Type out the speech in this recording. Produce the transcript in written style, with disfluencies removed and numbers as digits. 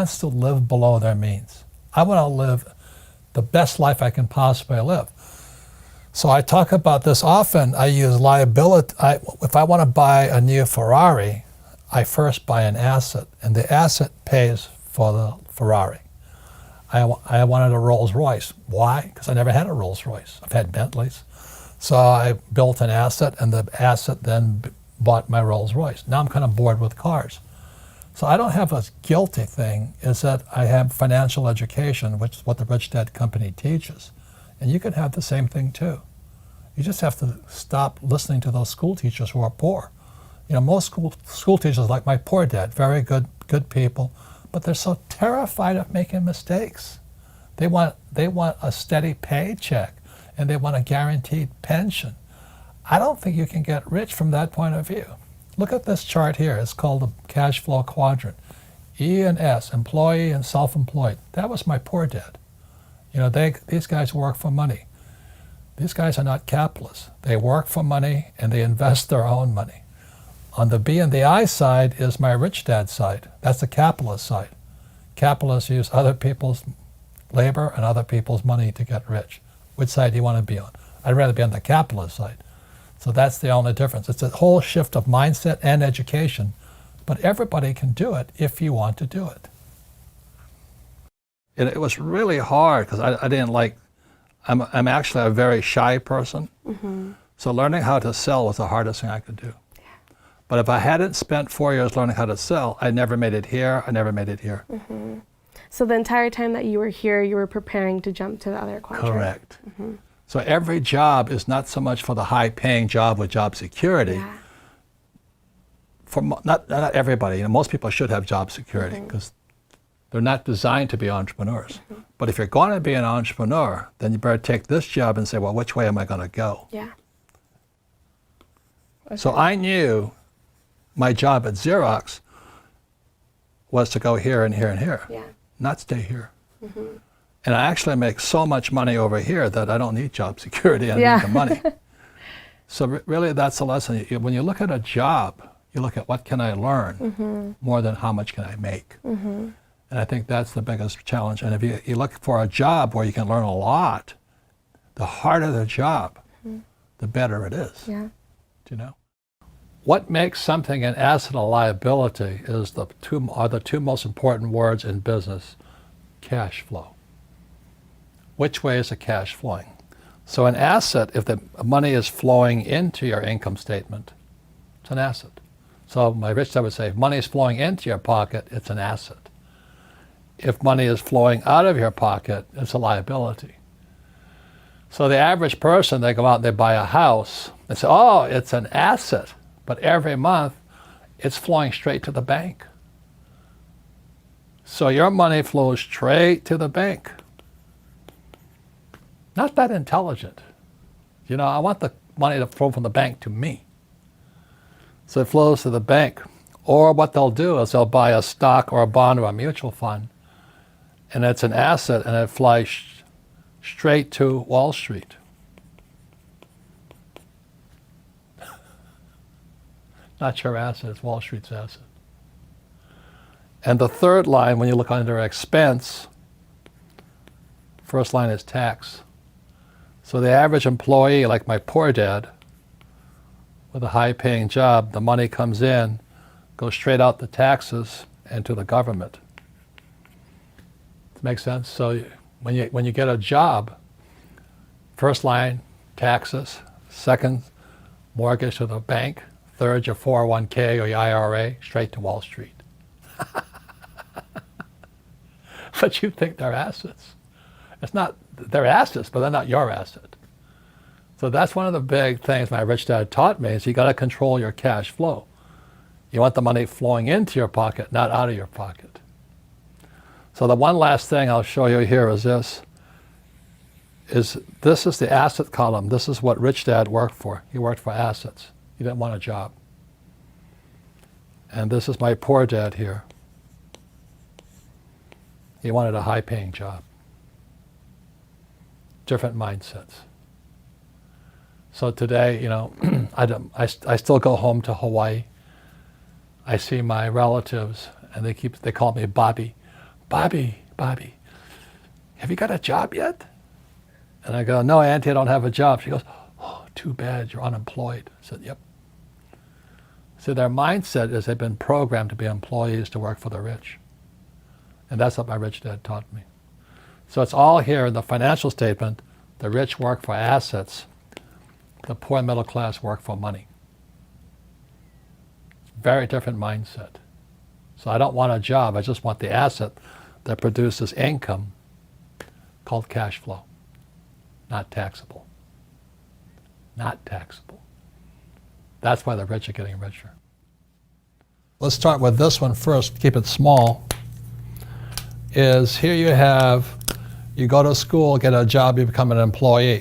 wants to live below their means. I want to live the best life I can possibly live. So I talk about this often. I use liability. If I want to buy a new Ferrari, I first buy an asset, and the asset pays for the Ferrari. I wanted a Rolls Royce. Why? Because I never had a Rolls Royce. I've had Bentleys. So I built an asset, and the asset then bought my Rolls Royce. Now I'm kind of bored with cars. So I don't have a guilty thing, is that I have financial education, which is what the Rich Dad Company teaches. And you can have the same thing too. You just have to stop listening to those school teachers who are poor. You know, most school teachers, like my poor dad, very good people, but they're so terrified of making mistakes. They want a steady paycheck, and they want a guaranteed pension. I don't think you can get rich from that point of view. Look at this chart here. It's called the cash flow quadrant. E and S, employee and self-employed. That was my poor dad. You know, these guys work for money. These guys are not capitalists. They work for money, and they invest their own money. On the B and the I side is my rich dad side. That's the capitalist side. Capitalists use other people's labor and other people's money to get rich. Which side do you want to be on? I'd rather be on the capitalist side. So that's the only difference. It's a whole shift of mindset and education, but everybody can do it if you want to do it. It was really hard because I didn't like, I'm actually a very shy person. Mm-hmm. So learning how to sell was the hardest thing I could do. Yeah. But if I hadn't spent 4 years learning how to sell, I never made it here, I never made it here. Mm-hmm. So the entire time that you were here, you were preparing to jump to the other quadrant? Correct. Mm-hmm. So every job is not so much for the high-paying job with job security. Yeah. For not everybody. You know, most people should have job security because they're not designed to be entrepreneurs. Mm-hmm. But if you're going to be an entrepreneur, then you better take this job and say, well, which way am I going to go? Yeah. Okay. So I knew my job at Xerox was to go here and here and here, not stay here. Mm-hmm. And I actually make so much money over here that I don't need job security, I need the money. So really that's the lesson. When you look at a job, you look at what can I learn more than how much can I make. Mm-hmm. And I think that's the biggest challenge. And if you look for a job where you can learn a lot, the harder the job, the better it is. Yeah. Do you know? What makes something an asset or liability is the two most important words in business: cash flow. Which way is the cash flowing? So an asset, if the money is flowing into your income statement, it's an asset. So my rich dad would say, if money is flowing into your pocket, it's an asset. If money is flowing out of your pocket, it's a liability. So the average person, they go out and they buy a house, they say, oh, it's an asset. But every month, it's flowing straight to the bank. So your money flows straight to the bank. Not that intelligent. You know, I want the money to flow from the bank to me. So it flows to the bank. Or what they'll do is they'll buy a stock or a bond or a mutual fund, and it's an asset, and it flies straight to Wall Street. Not your asset, it's Wall Street's asset. And the third line, when you look under expense, first line is tax. So the average employee, like my poor dad, with a high-paying job, the money comes in, goes straight out the taxes and to the government. Does that make sense? So when you get a job, first line, taxes. Second, mortgage to the bank. Third, your 401k or your IRA, straight to Wall Street. But you think they're assets. It's not, they're assets, but they're not your asset. So that's one of the big things my rich dad taught me, is you got to control your cash flow. You want the money flowing into your pocket, not out of your pocket. So the one last thing I'll show you here is this is the asset column. This is what Rich Dad worked for. He worked for assets. He didn't want a job. And this is my poor dad here. He wanted a high-paying job. Different mindsets. So today, you know, I still go home to Hawaii. I see my relatives, and they call me Bobby. Bobby, have you got a job yet? And I go, no, Auntie, I don't have a job. She goes, oh, too bad, you're unemployed. I said, yep. So their mindset is they've been programmed to be employees to work for the rich. And that's what my rich dad taught me. So it's all here in the financial statement. The rich work for assets. The poor and middle class work for money. Very different mindset. So I don't want a job. I just want the asset that produces income called cash flow. Not taxable. Not taxable. That's why the rich are getting richer. Let's start with this one first. Keep it small. Is here you go to school, get a job, you become an employee.